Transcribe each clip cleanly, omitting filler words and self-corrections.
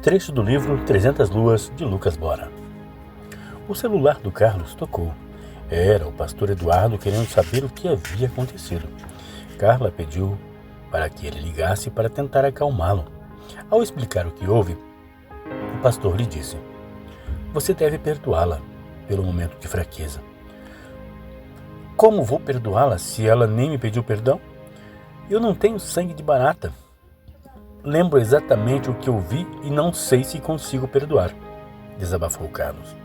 Trecho do livro 300 Luas, de Lucas Bora. O celular do Carlos tocou. Era o pastor Eduardo querendo saber o que havia acontecido. Carla pediu para que ele ligasse para tentar acalmá-lo. Ao explicar o que houve, o pastor lhe disse: "Você deve perdoá-la pelo momento de fraqueza." "Como vou perdoá-la se ela nem me pediu perdão? Eu não tenho sangue de barata. Lembro exatamente o que eu vi e não sei se consigo perdoar", desabafou Carlos.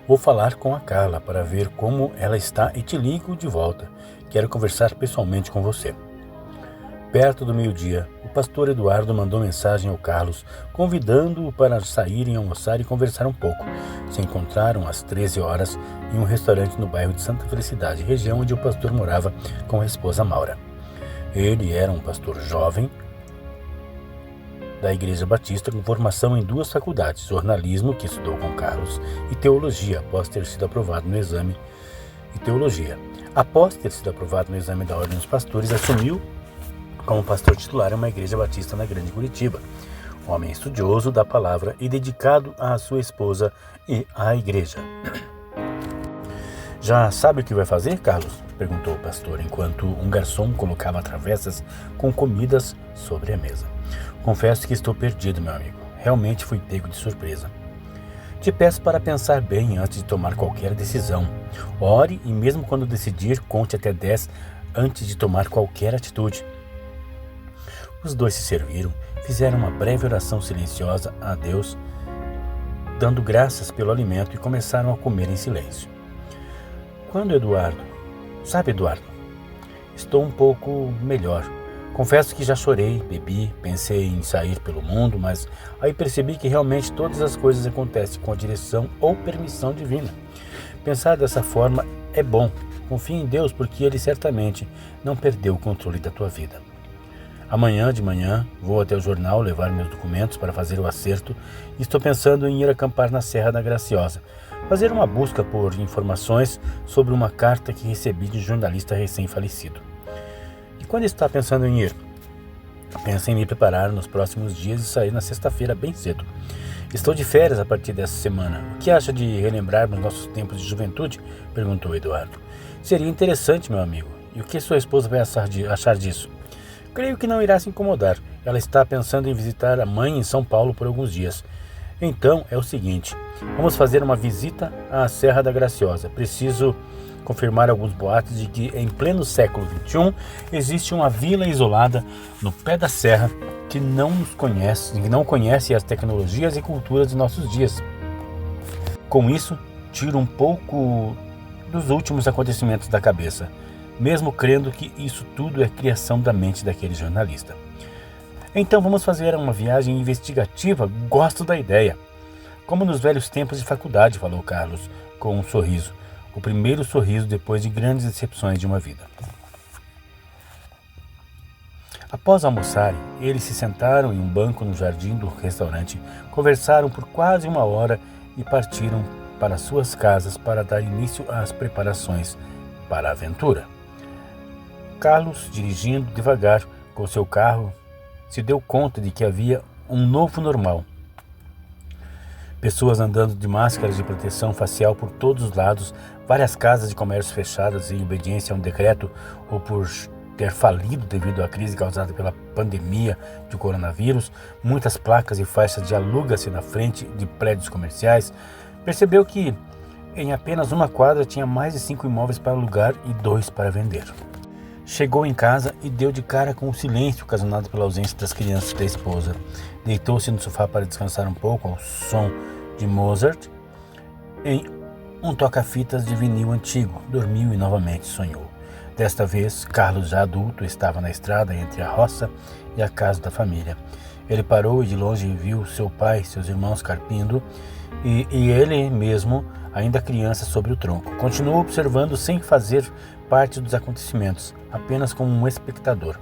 "Vou falar com a Carla para ver como ela está e te ligo de volta. Quero conversar pessoalmente com você." Perto do meio-dia, o pastor Eduardo mandou mensagem ao Carlos, convidando-o para saírem almoçar e conversar um pouco. Se encontraram às 13 horas em um restaurante no bairro de Santa Felicidade, região onde o pastor morava com a esposa Maura. Ele era um pastor jovem da Igreja Batista com formação em 2 faculdades, jornalismo, que estudou com Carlos, e teologia, após ter sido aprovado no exame da Ordem dos Pastores, assumiu como pastor titular em uma igreja batista na Grande Curitiba. Homem estudioso da palavra e dedicado à sua esposa e à igreja. "Já sabe o que vai fazer, Carlos?" perguntou o pastor, enquanto um garçom colocava travessas com comidas sobre a mesa. "Confesso que estou perdido, meu amigo. Realmente fui pego de surpresa. Te peço para pensar bem antes de tomar qualquer decisão. Ore e mesmo quando decidir, conte até 10 antes de tomar qualquer atitude." Os dois se serviram, fizeram uma breve oração silenciosa a Deus, dando graças pelo alimento, e começaram a comer em silêncio. Sabe, Eduardo, estou um pouco melhor. Confesso que já chorei, bebi, pensei em sair pelo mundo, mas aí percebi que realmente todas as coisas acontecem com a direção ou permissão divina. Pensar dessa forma é bom. Confie em Deus, porque Ele certamente não perdeu o controle da tua vida. Amanhã de manhã vou até o jornal levar meus documentos para fazer o acerto e estou pensando em ir acampar na Serra da Graciosa, fazer uma busca por informações sobre uma carta que recebi de um jornalista recém-falecido. E quando está pensando em ir? Penso em me preparar nos próximos dias e sair na sexta-feira bem cedo. Estou de férias a partir dessa semana. O que acha de relembrarmos nossos tempos de juventude? Perguntou Eduardo. Seria interessante, meu amigo. E o que sua esposa vai achar disso? Creio que não irá se incomodar. Ela está pensando em visitar a mãe em São Paulo por alguns dias. Então, é o seguinte. Vamos fazer uma visita à Serra da Graciosa. Preciso confirmar alguns boatos de que em pleno século XXI existe uma vila isolada no pé da serra que não conhece as tecnologias e culturas de nossos dias. Com isso, tiro um pouco dos últimos acontecimentos da cabeça, mesmo crendo que isso tudo é criação da mente daquele jornalista. Então vamos fazer uma viagem investigativa. Gosto da ideia. Como nos velhos tempos de faculdade, falou Carlos, com um sorriso. O primeiro sorriso depois de grandes decepções de uma vida. Após almoçarem, eles se sentaram em um banco no jardim do restaurante, conversaram por quase 1 hora e partiram para suas casas para dar início às preparações para a aventura. Carlos, dirigindo devagar com seu carro, se deu conta de que havia um novo normal. Pessoas andando de máscaras de proteção facial por todos os lados, várias casas de comércio fechadas em obediência a um decreto ou por ter falido devido à crise causada pela pandemia de coronavírus, muitas placas e faixas de aluga-se na frente de prédios comerciais. Percebeu que em apenas uma quadra tinha mais de 5 imóveis para alugar e 2 para vender. Chegou em casa e deu de cara com o silêncio ocasionado pela ausência das crianças e da esposa. Deitou-se no sofá para descansar um pouco ao som de Mozart em um toca-fitas de vinil antigo. Dormiu e novamente sonhou. Desta vez, Carlos, já adulto, estava na estrada entre a roça e a casa da família. Ele parou e de longe viu seu pai e seus irmãos carpindo e ele mesmo, ainda criança, sobre o tronco. Continuou observando sem fazer parte dos acontecimentos, apenas como um espectador.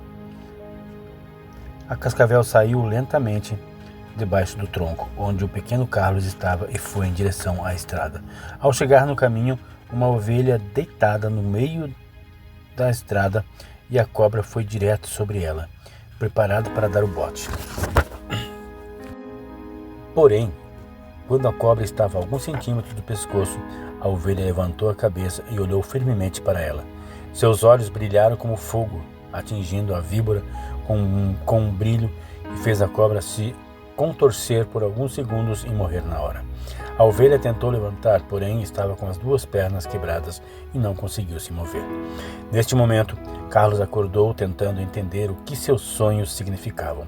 A cascavel saiu lentamente debaixo do tronco, onde o pequeno Carlos estava, e foi em direção à estrada. Ao chegar no caminho, uma ovelha deitada no meio da estrada e a cobra foi direto sobre ela, preparada para dar o bote. Porém, quando a cobra estava a alguns centímetros do pescoço, a ovelha levantou a cabeça e olhou firmemente para ela. Seus olhos brilharam como fogo, atingindo a víbora com um brilho e fez a cobra se contorcer por alguns segundos e morrer na hora. A ovelha tentou levantar, porém estava com as duas pernas quebradas e não conseguiu se mover. Neste momento, Carlos acordou tentando entender o que seus sonhos significavam.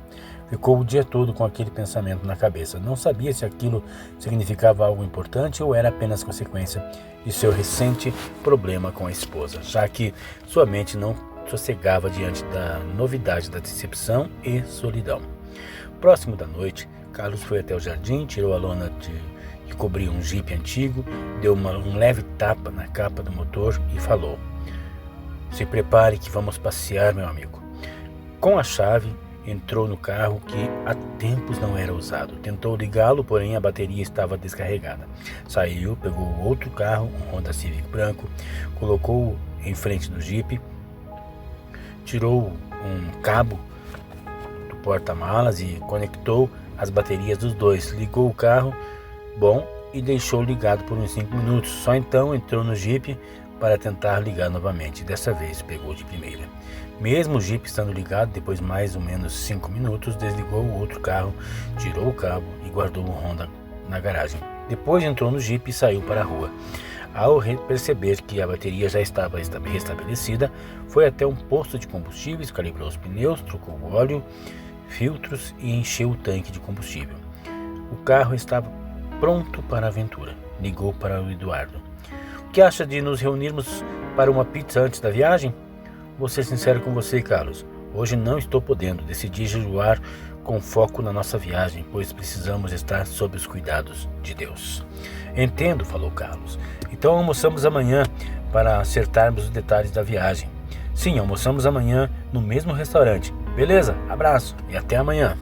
Ficou o dia todo com aquele pensamento na cabeça. Não sabia se aquilo significava algo importante ou era apenas consequência de seu recente problema com a esposa, já que sua mente não sossegava diante da novidade da decepção e solidão. Próximo da noite, Carlos foi até o jardim, tirou a lona que cobria um jipe antigo, deu um leve tapa na capa do motor e falou: "Se prepare que vamos passear, meu amigo." Com a chave, entrou no carro que há tempos não era usado. Tentou ligá-lo, porém a bateria estava descarregada. Saiu, pegou outro carro, um Honda Civic branco, colocou em frente do jipe, tirou um cabo do porta-malas e conectou as baterias dos dois. Ligou o carro, e deixou ligado por uns 5 minutos. Só então entrou no jipe para tentar ligar novamente. Dessa vez pegou de primeira. Mesmo o jipe estando ligado, depois de mais ou menos 5 minutos, desligou o outro carro, tirou o cabo e guardou o Honda na garagem. Depois entrou no jipe e saiu para a rua. Ao perceber que a bateria já estava restabelecida, foi até um posto de combustíveis, calibrou os pneus, trocou o óleo, filtros e encheu o tanque de combustível. O carro estava pronto para a aventura. Ligou para o Eduardo. "O que acha de nos reunirmos para uma pizza antes da viagem?" "Vou ser sincero com você, Carlos. Hoje não estou podendo. Decidi jejuar com foco na nossa viagem, pois precisamos estar sob os cuidados de Deus." "Entendo", falou Carlos. "Então almoçamos amanhã para acertarmos os detalhes da viagem." "Sim, almoçamos amanhã no mesmo restaurante." "Beleza, abraço e até amanhã."